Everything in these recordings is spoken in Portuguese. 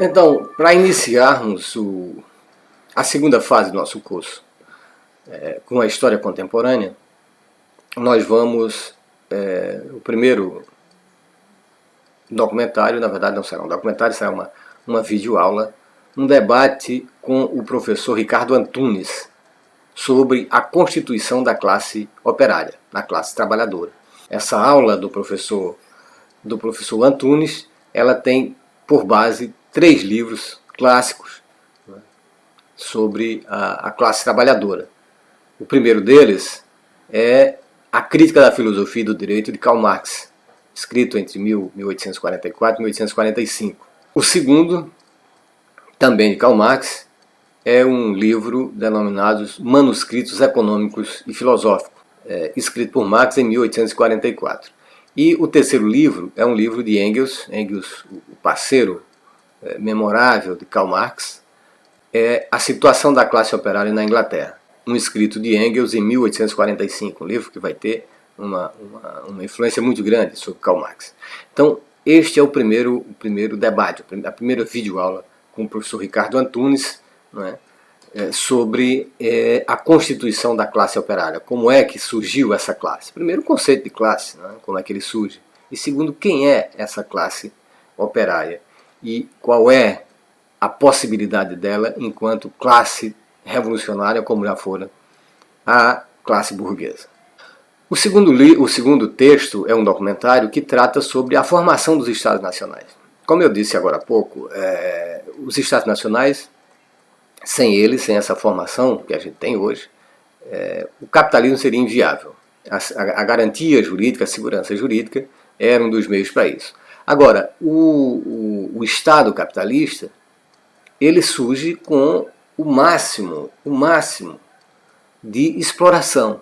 Então, para iniciarmos a segunda fase do nosso curso, com a história contemporânea, nós vamos, o primeiro documentário, na verdade não será um documentário, será uma videoaula, um debate com o professor Ricardo Antunes sobre a constituição da classe operária, da classe trabalhadora. Essa aula do professor Antunes, ela tem por base 3 livros clássicos, né, sobre a classe trabalhadora. O primeiro deles é A Crítica da Filosofia e do Direito, de Karl Marx, escrito entre 1844 e 1845. O segundo, também de Karl Marx, é um livro denominado Manuscritos Econômicos e Filosóficos, escrito por Marx em 1844. E o terceiro livro é um livro de Engels, o parceiro memorável de Karl Marx, é A Situação da Classe Operária na Inglaterra, um escrito de Engels em 1845, um livro que vai ter uma influência muito grande sobre Karl Marx. Então, este é o primeiro debate, a primeira videoaula com o professor Ricardo Antunes, não é? Sobre a constituição da classe operária. Como é que surgiu essa classe? Primeiro, o conceito de classe, né? Como é que ele surge. E segundo, quem é essa classe operária? E qual é a possibilidade dela enquanto classe revolucionária, como já fora a classe burguesa. O segundo texto é um documentário que trata sobre a formação dos Estados Nacionais. Como eu disse agora há pouco, os Estados Nacionais, sem eles, sem essa formação que a gente tem hoje, o capitalismo seria inviável. A garantia jurídica, a segurança jurídica, era um dos meios para isso. Agora, o Estado capitalista, ele surge com o máximo de exploração.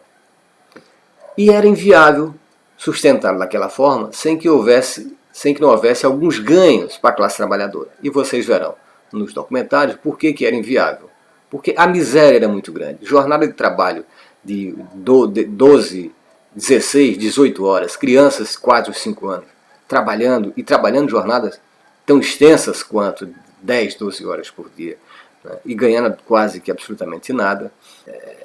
E era inviável sustentá-lo daquela forma sem que não houvesse alguns ganhos para a classe trabalhadora. E vocês verão nos documentários por que era inviável. Porque a miséria era muito grande. Jornada de trabalho de 12, 16, 18 horas, crianças 4 ou 5 anos, trabalhando jornadas tão extensas quanto 10, 12 horas por dia, né, e ganhando quase que absolutamente nada.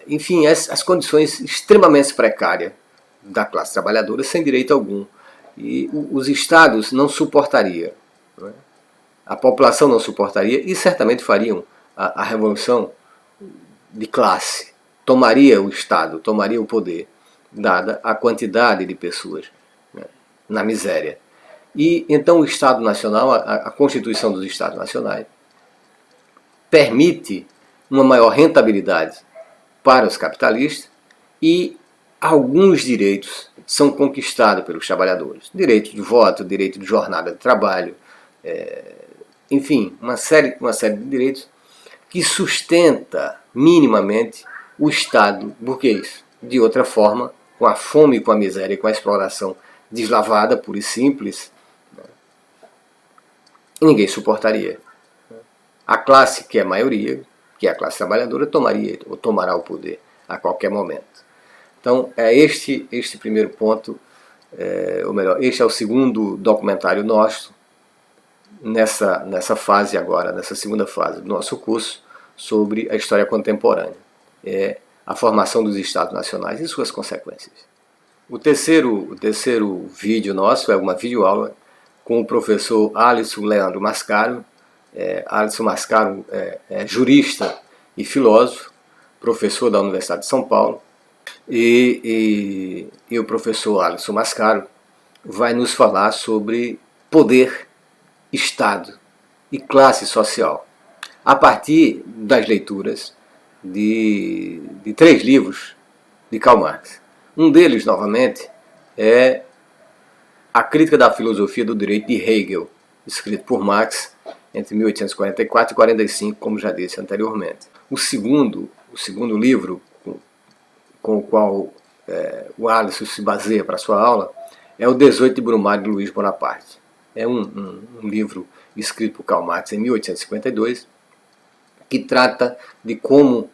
Enfim, as condições extremamente precárias da classe trabalhadora sem direito algum. E os estados não suportariam, né? A população não suportaria e certamente fariam a revolução de classe. Tomaria o Estado, tomaria o poder, dada a quantidade de pessoas, né, na miséria. E então o Estado Nacional, a Constituição dos Estados Nacionais, permite uma maior rentabilidade para os capitalistas e alguns direitos são conquistados pelos trabalhadores. Direito de voto, direito de jornada de trabalho, enfim, uma série de direitos que sustenta minimamente o Estado burguês. De outra forma, com a fome, com a miséria e com a exploração deslavada, pura e simples, ninguém suportaria. A classe que é a maioria, que é a classe trabalhadora, tomará o poder a qualquer momento. Então, é este primeiro ponto, ou melhor, este é o segundo documentário nosso, nessa fase agora, nessa segunda fase do nosso curso, sobre a história contemporânea, a formação dos Estados Nacionais e suas consequências. O terceiro vídeo nosso é uma videoaula com o professor Alisson Leandro Mascaro. Alisson Mascaro é jurista e filósofo, professor da Universidade de São Paulo, e o professor Alisson Mascaro vai nos falar sobre poder, Estado e classe social, a partir das leituras de 3 livros de Karl Marx. Um deles, novamente, é A Crítica da Filosofia do Direito, de Hegel, escrito por Marx entre 1844 e 45, como já disse anteriormente. O segundo livro com o qual o Alisson se baseia para a sua aula é o 18 de Brumário, de Luiz Bonaparte. É um livro escrito por Karl Marx em 1852, que trata de como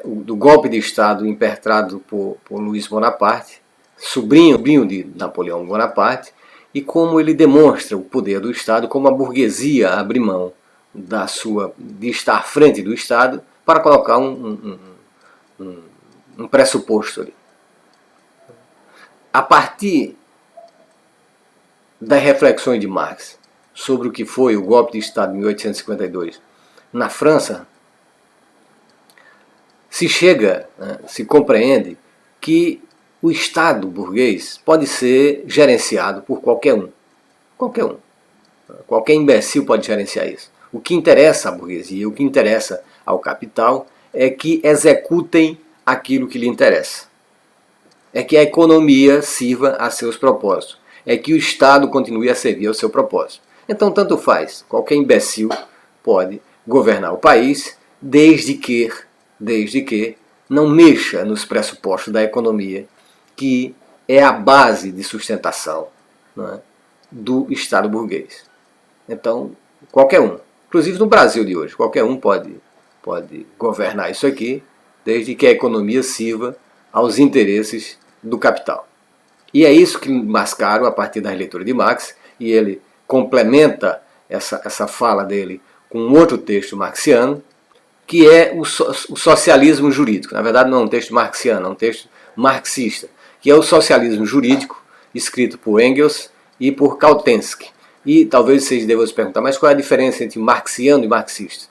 do golpe de Estado impetrado por Luiz Bonaparte, sobrinho de Napoleão Bonaparte, e como ele demonstra o poder do Estado, como a burguesia abre mão de estar à frente do Estado para colocar um pressuposto ali. A partir das reflexões de Marx sobre o que foi o golpe de Estado de 1852 na França, se compreende que o Estado burguês pode ser gerenciado por qualquer um. Qualquer um. Qualquer imbecil pode gerenciar isso. O que interessa à burguesia, o que interessa ao capital, é que executem aquilo que lhe interessa. É que a economia sirva a seus propósitos. É que o Estado continue a servir ao seu propósito. Então, tanto faz. Qualquer imbecil pode governar o país, desde que não mexa nos pressupostos da economia, que é a base de sustentação, não é, do Estado burguês. Então, qualquer um, inclusive no Brasil de hoje, qualquer um pode governar isso aqui, desde que a economia sirva aos interesses do capital. E é isso que Mascaro, a partir da leitura de Marx, e ele complementa essa fala dele com um outro texto marxiano, que é o socialismo jurídico. Na verdade, não é um texto marxiano, é um texto marxista, que é o socialismo jurídico, escrito por Engels e por Kautsky. E talvez vocês devam se perguntar, mas qual é a diferença entre marxiano e marxista?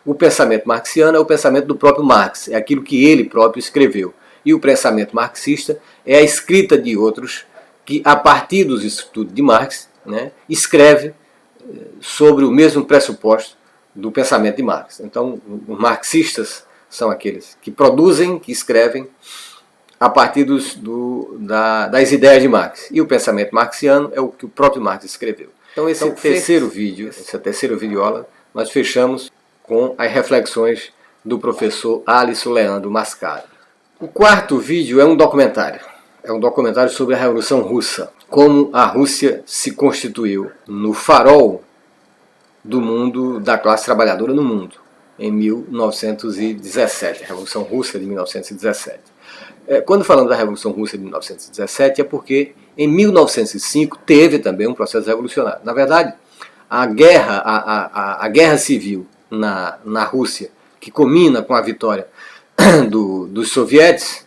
O pensamento marxiano é o pensamento do próprio Marx, é aquilo que ele próprio escreveu. E o pensamento marxista é a escrita de outros que, a partir dos estudos de Marx, né, escreve sobre o mesmo pressuposto do pensamento de Marx. Então, os marxistas são aqueles que produzem, que escrevem a partir das ideias de Marx. E o pensamento marxiano é o que o próprio Marx escreveu. Então, esse terceiro vídeo, essa terceira videoaula, nós fechamos com as reflexões do professor Alisson Leandro Mascaro. O quarto vídeo é um documentário. É um documentário sobre a Revolução Russa. Como a Rússia se constituiu no farol do mundo, da classe trabalhadora no mundo, em 1917, a Revolução Russa de 1917. Quando falamos da Revolução Russa de 1917 é porque em 1905 teve também um processo revolucionário. Na verdade, a guerra civil na Rússia, que culmina com a vitória dos sovietes,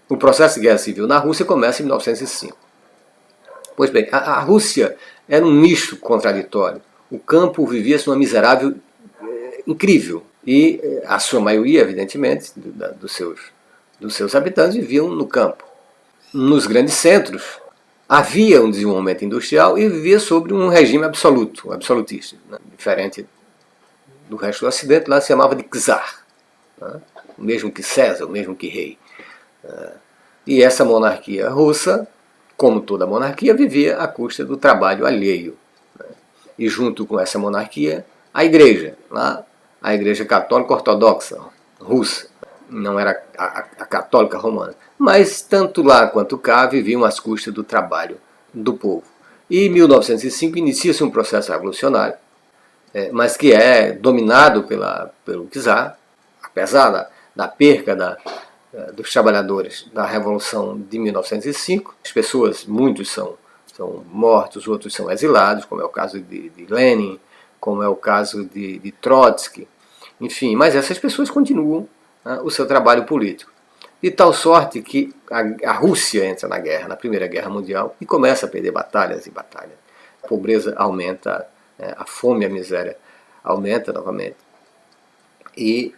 o processo de guerra civil na Rússia começa em 1905. Pois bem, a Rússia era um nicho contraditório. O campo vivia-se numa miserável incrível. E a sua maioria, evidentemente, dos seus habitantes viviam no campo. Nos grandes centros havia um desenvolvimento industrial e vivia sobre um regime absoluto, absolutista. Né? Diferente do resto do Ocidente, lá se chamava de czar. Né? O mesmo que César, o mesmo que rei. E essa monarquia russa, como toda monarquia, vivia à custa do trabalho alheio. E junto com essa monarquia, a igreja católica ortodoxa russa, não era a católica romana, mas tanto lá quanto cá viviam às custas do trabalho do povo. E em 1905 inicia-se um processo revolucionário, mas que é dominado pelo czar, apesar da perca dos trabalhadores da Revolução de 1905, muitos são mortos, outros são exilados, como é o caso de Lenin, como é o caso de Trotsky, enfim, mas essas pessoas continuam o seu trabalho político. De tal sorte que a Rússia entra na guerra, na Primeira Guerra Mundial, e começa a perder batalhas e batalhas. A pobreza aumenta, a fome e a miséria aumenta novamente. E,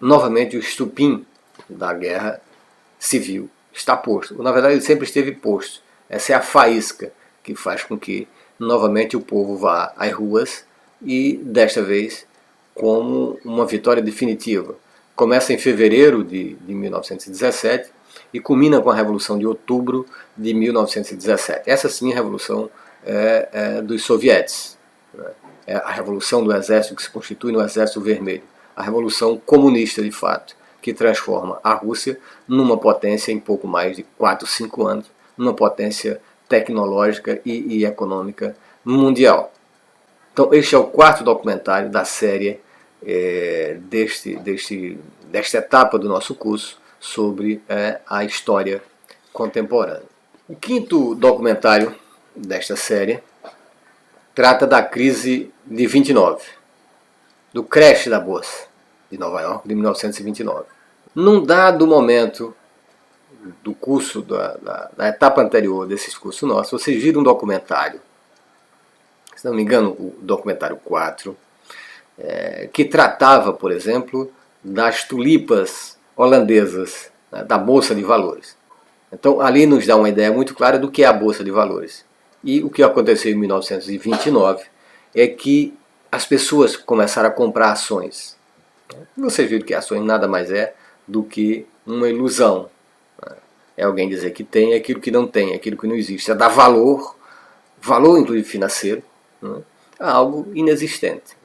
novamente, o estupim da guerra civil está posto. Na verdade, ele sempre esteve posto. Essa é a faísca que faz com que, novamente, o povo vá às ruas e, desta vez, como uma vitória definitiva. Começa em fevereiro de 1917 e culmina com a Revolução de Outubro de 1917. Essa sim é a Revolução dos sovietes. É a Revolução do Exército que se constitui no Exército Vermelho. A Revolução comunista, de fato, que transforma a Rússia numa potência em pouco mais de 4, 5 anos, numa potência tecnológica e econômica mundial. Então, este é o quarto documentário da série desta etapa do nosso curso sobre a história contemporânea. O quinto documentário desta série trata da crise de 29. do crash da Bolsa de Nova York de 1929. Num dado momento do curso, da etapa anterior desses cursos nossos, vocês viram um documentário, se não me engano, o documentário 4, que tratava, por exemplo, das tulipas holandesas, né, da Bolsa de Valores. Então, ali nos dá uma ideia muito clara do que é a Bolsa de Valores. E o que aconteceu em 1929 é que as pessoas começaram a comprar ações. Vocês viram que ações nada mais é do que uma ilusão. É alguém dizer que tem aquilo que não tem, aquilo que não existe. É dar valor inclusive financeiro, né, a algo inexistente.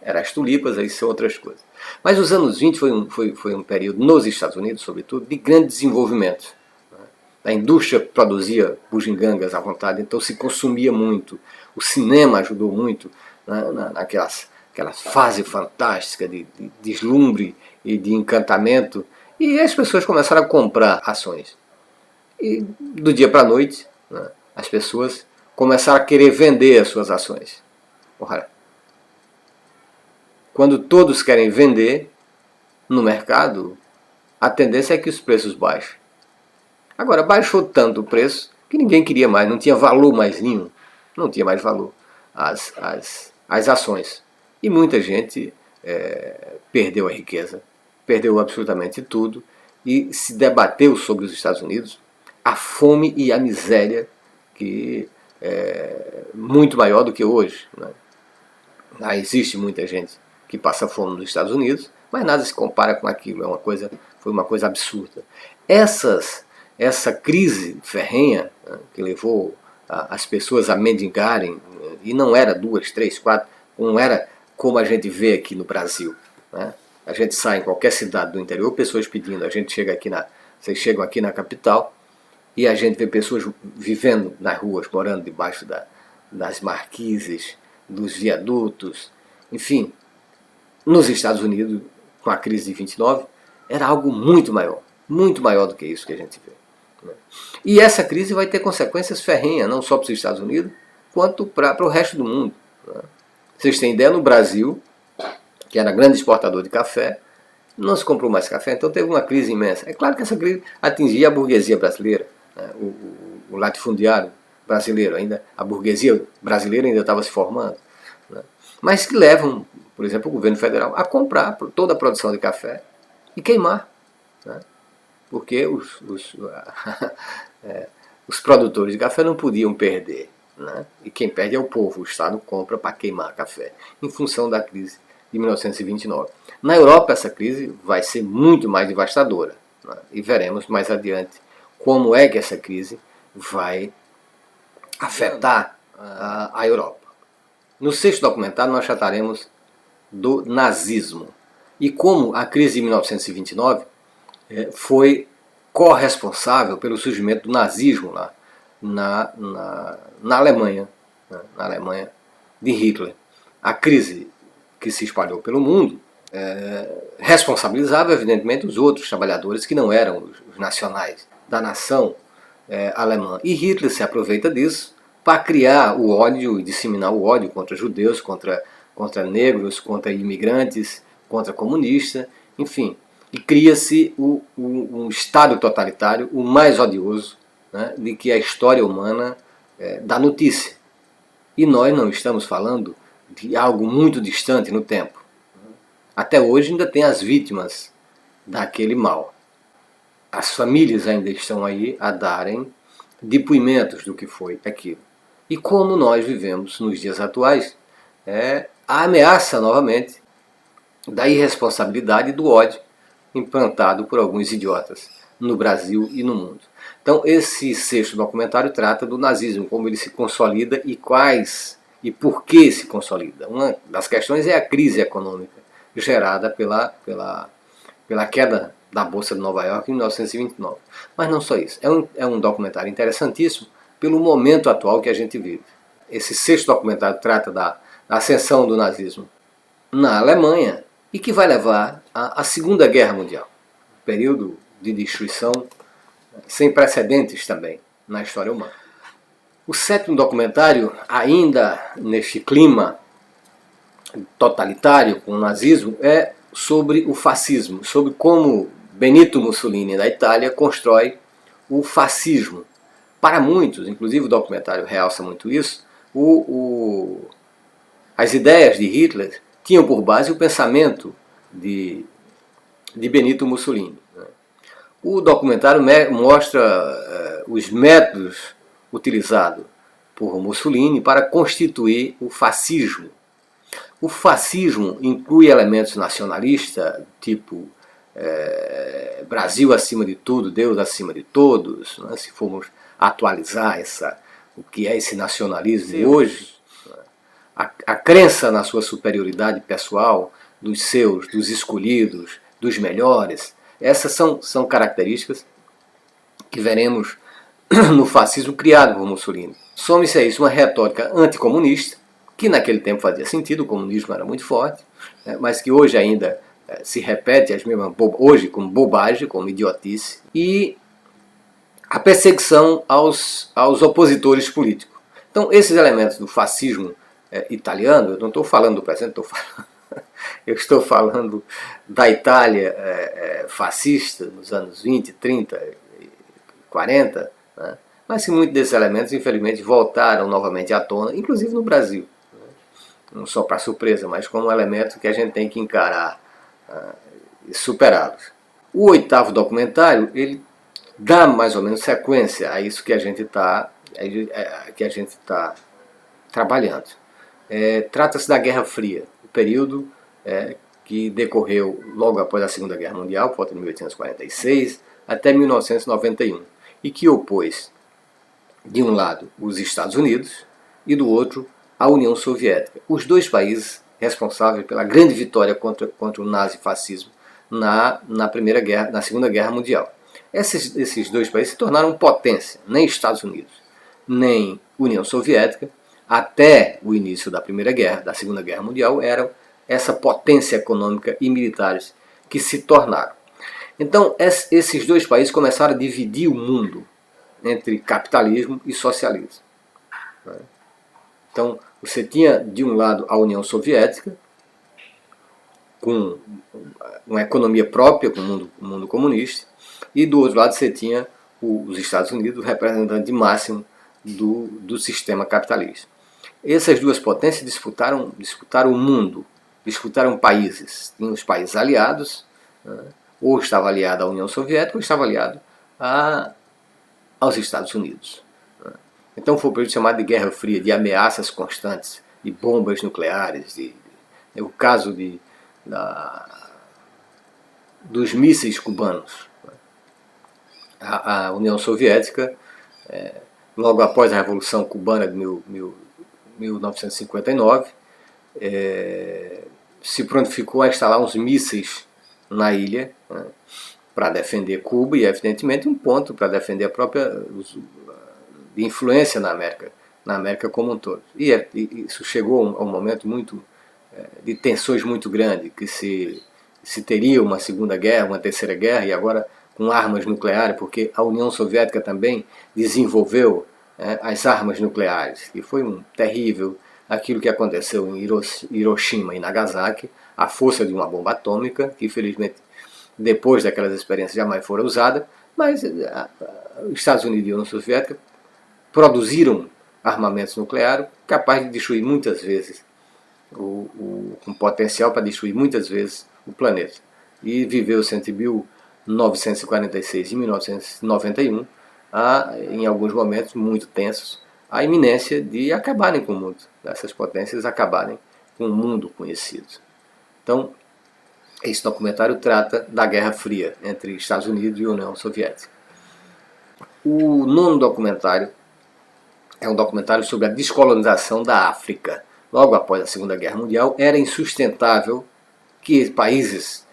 Eram as tulipas, aí são outras coisas. Mas os anos 20 foi um período, nos Estados Unidos, sobretudo, de grande desenvolvimento. A indústria produzia bugigangas à vontade, então se consumia muito. O cinema ajudou muito, né, naquela fase fantástica de deslumbre e de encantamento. E as pessoas começaram a comprar ações. E do dia para a noite, né, as pessoas começaram a querer vender as suas ações. Ora, quando todos querem vender no mercado, a tendência é que os preços baixem. Agora, baixou tanto o preço que ninguém queria mais, não tinha valor mais nenhum. Não tinha mais valor as ações. E muita gente perdeu a riqueza, perdeu absolutamente tudo e se debateu sobre os Estados Unidos, a fome e a miséria que é muito maior do que hoje, né? Existe muita gente que passa fome nos Estados Unidos, mas nada se compara com aquilo, foi uma coisa absurda. Essa crise ferrenha, né, que levou as pessoas a mendigarem, e não era 2, 3, 4, não era como a gente vê aqui no Brasil, né? A gente sai em qualquer cidade do interior, pessoas pedindo, vocês chegam aqui na capital e a gente vê pessoas vivendo nas ruas, morando debaixo das marquises, dos viadutos, enfim. Nos Estados Unidos, com a crise de 29, era algo muito maior do que isso que a gente vê. E essa crise vai ter consequências ferrenhas, não só para os Estados Unidos, quanto para o resto do mundo. Vocês têm ideia, no Brasil, que era grande exportador de café, não se comprou mais café, então teve uma crise imensa. É claro que essa crise atingia a burguesia brasileira, né, o latifundiário brasileiro, a burguesia brasileira ainda estava se formando, né, mas que levam, por exemplo, o governo federal a comprar toda a produção de café e queimar, né, porque os produtores de café não podiam perder, né, e quem perde é o povo, o Estado compra para queimar café, em função da crise de 1929. Na Europa essa crise vai ser muito mais devastadora, né, e veremos mais adiante como é que essa crise vai afetar a Europa. No sexto documentário nós trataremos do nazismo e como a crise de 1929 foi corresponsável pelo surgimento do nazismo lá na Alemanha, né, na Alemanha de Hitler. A crise que se espalhou pelo mundo responsabilizava evidentemente os outros trabalhadores que não eram os nacionais da nação alemã. E Hitler se aproveita disso para criar o ódio e disseminar o ódio contra judeus, contra negros, contra imigrantes, contra comunistas, enfim. E cria-se um Estado totalitário, o mais odioso, né, de que a história humana dá notícia. E nós não estamos falando de algo muito distante no tempo. Até hoje ainda tem as vítimas daquele mal. As famílias ainda estão aí a darem depoimentos do que foi aquilo. E como nós vivemos nos dias atuais, a ameaça novamente da irresponsabilidade e do ódio implantado por alguns idiotas no Brasil e no mundo. Então esse sexto documentário trata do nazismo, como ele se consolida e por que se consolida. Uma das questões é a crise econômica gerada pela queda da Bolsa de Nova York em 1929. Mas não só isso. É um documentário interessantíssimo pelo momento atual que a gente vive. Esse sexto documentário trata da ascensão do nazismo na Alemanha e que vai levar à Segunda Guerra Mundial. Um período de destruição sem precedentes também na história humana. O sétimo documentário, ainda neste clima totalitário com o nazismo é sobre o fascismo, sobre como Benito Mussolini, da Itália, constrói o fascismo. Para muitos, inclusive o documentário realça muito isso, as ideias de Hitler tinham por base o pensamento de Benito Mussolini. O documentário mostra os métodos utilizados por Mussolini para constituir o fascismo. O fascismo inclui elementos nacionalistas, tipo Brasil acima de tudo, Deus acima de todos, né? Se formos atualizar o que é esse nacionalismo de hoje, a crença na sua superioridade pessoal, dos seus, dos escolhidos, dos melhores, essas são características que veremos no fascismo criado por Mussolini. Some-se a isso uma retórica anticomunista, que naquele tempo fazia sentido, o comunismo era muito forte, né, mas que hoje ainda se repete as mesmas hoje como bobagem, como idiotice, e a perseguição aos opositores políticos. Então, esses elementos do fascismo italiano, eu não estou falando do presente, eu estou falando da Itália fascista nos anos 20, 30, 40, né? Mas que muitos desses elementos, infelizmente, voltaram novamente à tona, inclusive no Brasil. Né? Não só para surpresa, mas como um elemento que a gente tem que encarar e superá-los. O 8º documentário, ele dá mais ou menos sequência a isso que a gente está trabalhando. Trata-se da Guerra Fria, o período que decorreu logo após a Segunda Guerra Mundial, por volta de 1846, até 1991, e que opôs, de um lado, os Estados Unidos e do outro, a União Soviética. Os dois países responsáveis pela grande vitória contra o nazifascismo na Segunda Guerra Mundial. Esses dois países se tornaram potência, nem Estados Unidos, nem União Soviética, até o início da Segunda Guerra Mundial, eram essa potência econômica e militares que se tornaram. Então, esses dois países começaram a dividir o mundo entre capitalismo e socialismo. Então, você tinha, de um lado, a União Soviética, com uma economia própria, com o mundo comunista, e do outro lado você tinha os Estados Unidos, representante máximo do sistema capitalista. Essas duas potências disputaram o mundo, disputaram países. Tinha os países aliados, né? Ou estava aliado à União Soviética, ou estava aliado aos Estados Unidos. Né? Então foi o período chamado de Guerra Fria, de ameaças constantes, de bombas nucleares, o caso dos mísseis cubanos. A União Soviética, logo após a Revolução Cubana de 1959, se prontificou a instalar uns mísseis na ilha, né, para defender Cuba e, evidentemente, um ponto para defender a própria de influência na América como um todo. E isso chegou a um momento de tensões muito grande, que se teria uma segunda guerra, uma terceira guerra, e agora com armas nucleares, porque a União Soviética também desenvolveu as armas nucleares, e foi terrível aquilo que aconteceu em Hiroshima e Nagasaki, a força de uma bomba atômica, que infelizmente depois daquelas experiências jamais foram usadas, mas os Estados Unidos e a União Soviética produziram armamentos nucleares capazes de destruir muitas vezes, com potencial para destruir muitas vezes o planeta. E viveu-se entre 1946 e 1991, em alguns momentos muito tensos, a iminência de acabarem com o mundo, dessas potências acabarem com o mundo conhecido. Então, esse documentário trata da Guerra Fria entre Estados Unidos e União Soviética. O 9º documentário é um documentário sobre a descolonização da África. Logo após a Segunda Guerra Mundial, era insustentável que países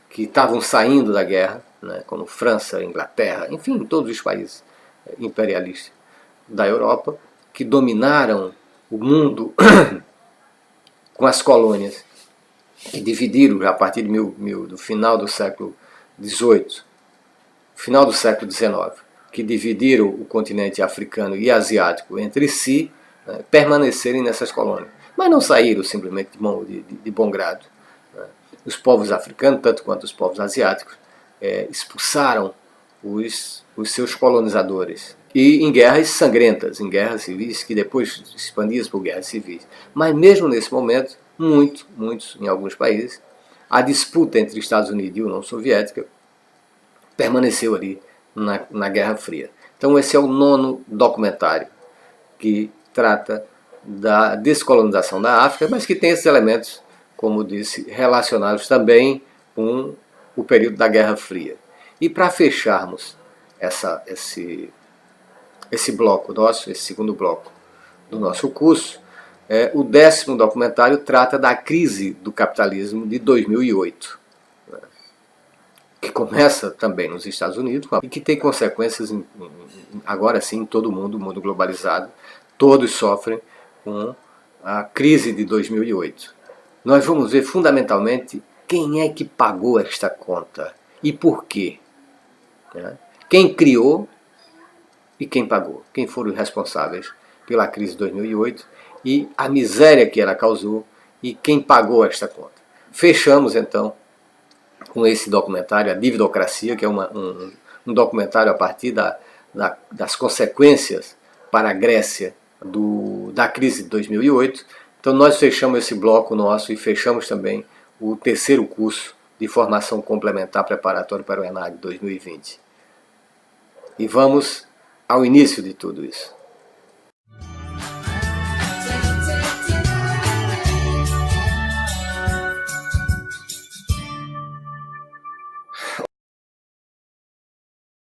que estavam saindo da guerra, né, como França, Inglaterra, enfim, todos os países imperialistas da Europa, que dominaram o mundo com as colônias, que dividiram a partir do final do século XVIII, final do século XIX, que dividiram o continente africano e asiático entre si, né, permanecerem nessas colônias. mas não saíram simplesmente de bom grado. Os povos africanos, tanto quanto os povos asiáticos, expulsaram os seus colonizadores. E em guerras sangrentas, em guerras civis, que depois expandiam por guerras civis. Mas mesmo nesse momento, muitos em alguns países, a disputa entre Estados Unidos e União Soviética permaneceu ali na Guerra Fria. Então esse é o 9º documentário que trata da descolonização da África, mas que tem esses elementos, como disse, relacionados também com o período da Guerra Fria. E para fecharmos esse bloco nosso, esse segundo bloco do nosso curso, o 10º documentário trata da crise do capitalismo de 2008, que começa também nos Estados Unidos e que tem consequências agora sim em todo o mundo globalizado. Todos sofrem com a crise de 2008. Nós vamos ver fundamentalmente quem é que pagou esta conta e por quê. Quem criou e quem pagou, quem foram os responsáveis pela crise de 2008 e a miséria que ela causou e quem pagou esta conta. Fechamos então com esse documentário, A Dividocracia, que é um documentário a partir das consequências para a Grécia da crise de 2008. Então nós fechamos esse bloco nosso e fechamos também o 3º curso de formação complementar preparatório para o ENAD 2020. E vamos ao início de tudo isso.